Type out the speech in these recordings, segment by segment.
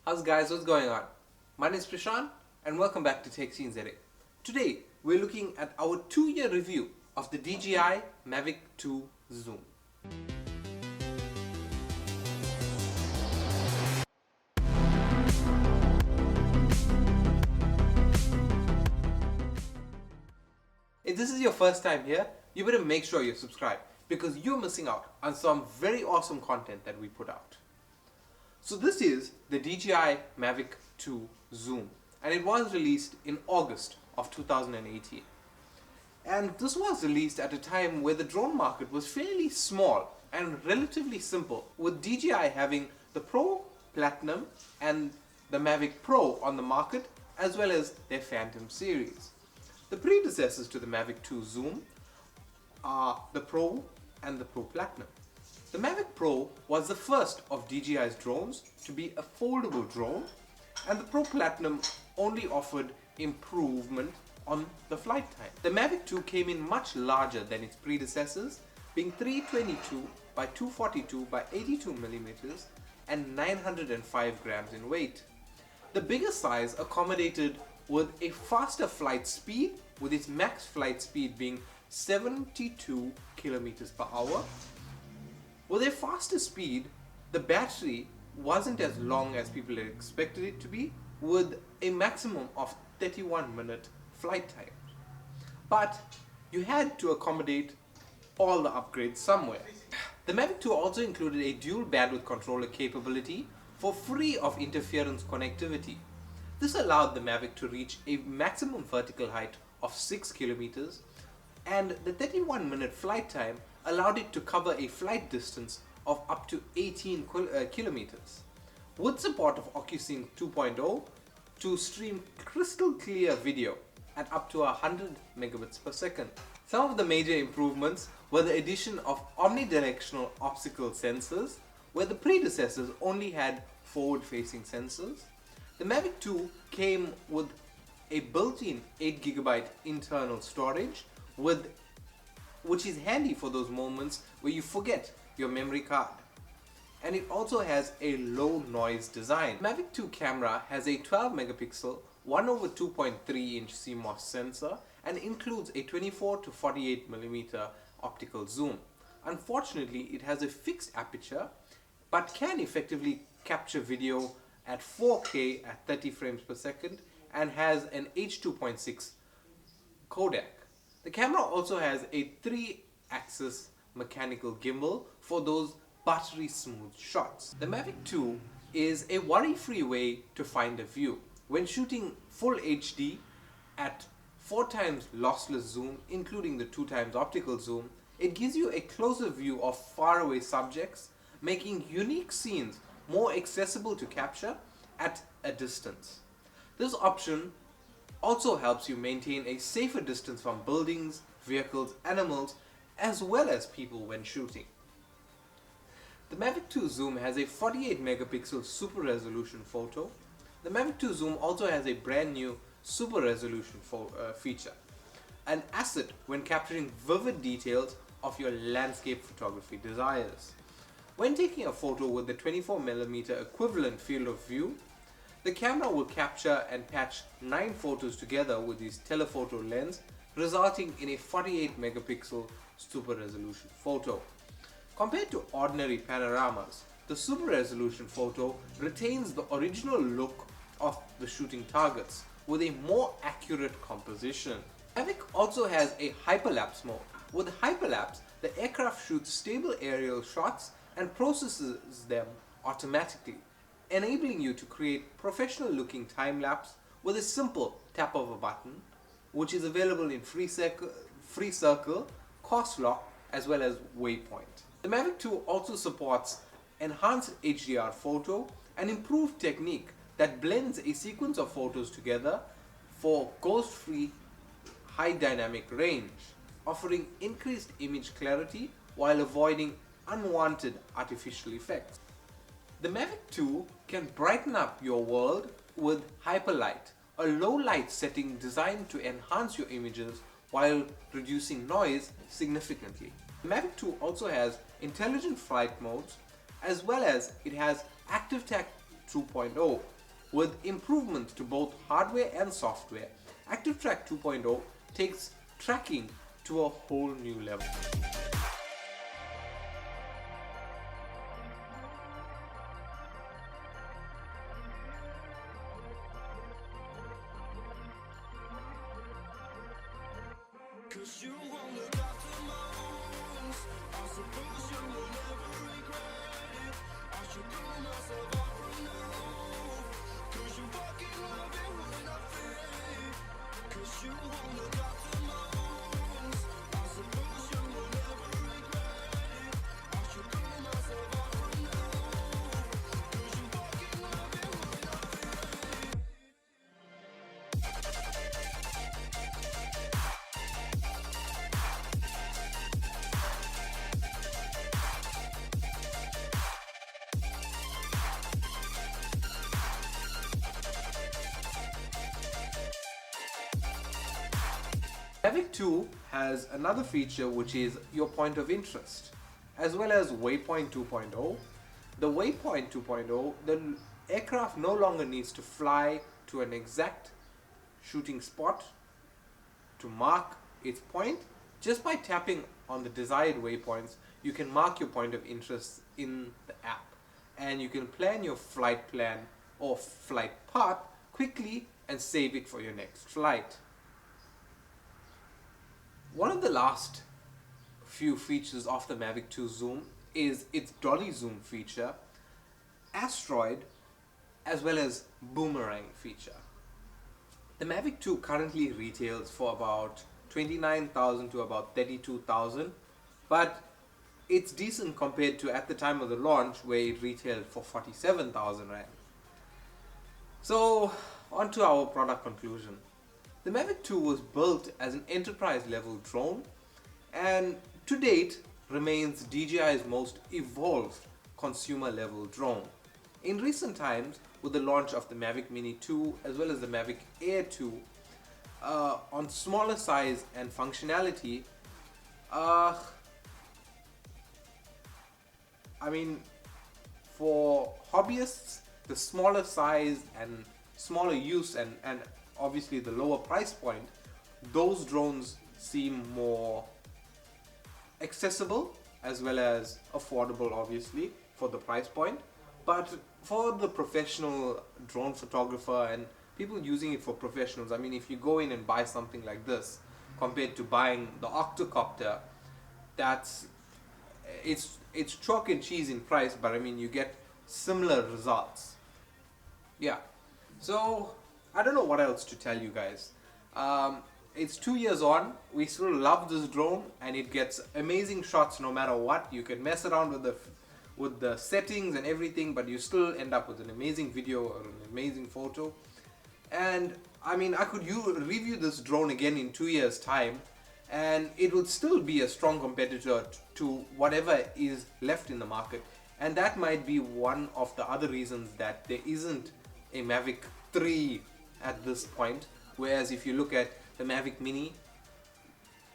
How's guys, what's going on? My name is Prashant and welcome back to Tech Scenes Edit. Today we're looking at our 2-year review of the DJI Mavic 2 Zoom. If this is your first time here, you better make sure you're subscribed because you're missing out on some very awesome content that we put out. So this is the DJI Mavic 2 Zoom and it was released in August of 2018. And this was released at a time where the drone market was fairly small and relatively simple, with DJI having the Pro, Platinum and the Mavic Pro on the market, as well as their Phantom series. The predecessors to the Mavic 2 Zoom are the Pro and the Pro Platinum. The Mavic Pro was the first of DJI's drones to be a foldable drone, and the Pro Platinum only offered improvement on the flight time. The Mavic 2 came in much larger than its predecessors, being 322 by 242 by 82 millimeters and 905 grams in weight. The bigger size accommodated with a faster flight speed, with its max flight speed being 72 kilometers per hour. With a faster speed, the battery wasn't as long as people had expected it to be, with a maximum of 31-minute flight time. But you had to accommodate all the upgrades somewhere. The Mavic 2 also included a dual bandwidth controller capability for free of interference connectivity. This allowed the Mavic to reach a maximum vertical height of 6 kilometers, and the 31-minute flight time allowed it to cover a flight distance of up to 18 kilometers. With support of OcuSync 2.0 to stream crystal clear video at up to 100 megabits per second. Some of the major improvements were the addition of omnidirectional optical sensors, where the predecessors only had forward-facing sensors. The Mavic 2 came with a built-in 8GB internal storage, which is handy for those moments where you forget your memory card. And it also has a low noise design. Mavic 2 camera has a 12 megapixel 1/2.3 inch CMOS sensor and includes a 24 to 48 millimeter optical zoom. Unfortunately, it has a fixed aperture but can effectively capture video at 4K at 30 frames per second and has an H.2.6 codec. The camera also has a 3-axis mechanical gimbal for those buttery smooth shots. The Mavic 2 is a worry-free way to find a view. When shooting full HD at 4 times lossless zoom, including the 2 times optical zoom, it gives you a closer view of faraway subjects, making unique scenes more accessible to capture at a distance. This option also helps you maintain a safer distance from buildings, vehicles, animals, as well as people when shooting. The Mavic 2 Zoom has a 48 megapixel super resolution photo. The Mavic 2 Zoom also has a brand new super resolution feature, an asset when capturing vivid details of your landscape photography desires. When taking a photo with the 24mm equivalent field of view, the camera will capture and patch 9 photos together with its telephoto lens, resulting in a 48 megapixel super resolution photo. Compared to ordinary panoramas, the super resolution photo retains the original look of the shooting targets with a more accurate composition. Mavic also has a hyperlapse mode. With hyperlapse, the aircraft shoots stable aerial shots and processes them automatically, enabling you to create professional looking time lapse with a simple tap of a button, which is available in free circle, course lock, as well as waypoint. The Mavic 2 also supports enhanced HDR photo, an improved technique that blends a sequence of photos together for ghost-free high dynamic range, offering increased image clarity while avoiding unwanted artificial effects. The Mavic 2 can brighten up your world with Hyperlight, a low light setting designed to enhance your images while reducing noise significantly. The Mavic 2 also has intelligent flight modes, as well as it has ActiveTac 2.0, With improvements to both hardware and software, ActiveTrack 2.0 takes tracking to a whole new level. Cause you won't look after mountains. I suppose you will never regret it. I should pull myself out from now. Cause you fucking love it when I feel. Cause you won't look after mountains. I suppose you will never regret it. I should pull myself out from now. Cause you fucking love it when I feel. Mavic 2 has another feature, which is your point of interest, as well as Waypoint 2.0. The Waypoint 2.0, the aircraft no longer needs to fly to an exact shooting spot to mark its point. Just by tapping on the desired waypoints, you can mark your point of interest in the app, and you can plan your flight plan or flight path quickly and save it for your next flight. One of the last few features of the Mavic 2 Zoom is its Dolly Zoom feature, Asteroid, as well as Boomerang feature. The Mavic 2 currently retails for about 29,000 to about 32,000, but it's decent compared to at the time of the launch where it retailed for 47,000 Rand. So, on to our product conclusion. The Mavic 2 was built as an enterprise level drone and to date remains DJI's most evolved consumer level drone. In recent times, with the launch of the Mavic Mini 2 as well as the Mavic Air 2, on smaller size and functionality, I mean, for hobbyists, the smaller size and smaller use and obviously the lower price point, those drones seem more accessible as well as affordable, obviously, for the price point. But for the professional drone photographer and people using it for professionals, I mean, if you go in and buy something like this compared to buying the octocopter, it's chalk and cheese in price, but I mean, you get similar results. Yeah, so I don't know what else to tell you guys. It's 2 years on, we still love this drone and it gets amazing shots no matter what. You can mess around with the settings and everything, but you still end up with an amazing video or an amazing photo. And I mean, I could review this drone again in 2 years time and it would still be a strong competitor to whatever is left in the market. And that might be one of the other reasons that there isn't a Mavic 3 at this point, whereas if you look at the Mavic Mini,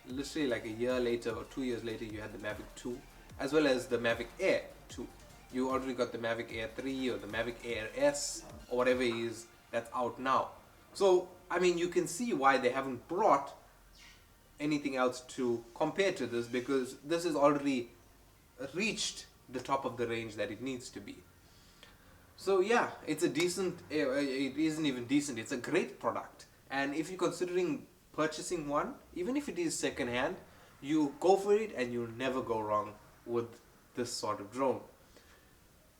literally like a year later or 2 years later, you had the Mavic 2 as well as the Mavic Air 2. You already got the Mavic Air 3 or the Mavic Air S or whatever it is that's out now. So I mean, you can see why they haven't brought anything else to compare to this, because this has already reached the top of the range that it needs to be. So yeah, it's a decent, it isn't even decent, it's a great product. And if you're considering purchasing one, even if it is second hand, you go for it and you'll never go wrong with this sort of drone.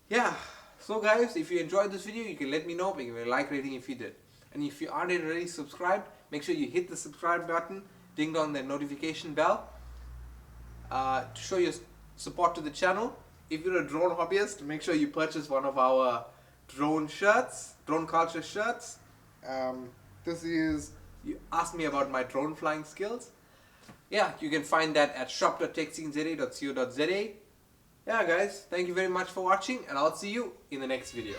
Yeah, so guys, if you enjoyed this video, you can let me know by giving a like rating if you did. And if you aren't already subscribed, make sure you hit the subscribe button, ding dong that notification bell to show your support to the channel. If you're a drone hobbyist, make sure you purchase one of our drone shirts, drone culture shirts. This is, you asked me about my drone flying skills. Yeah, you can find that at shop.techsceneza.co.za. Yeah guys, thank you very much for watching and I'll see you in the next video.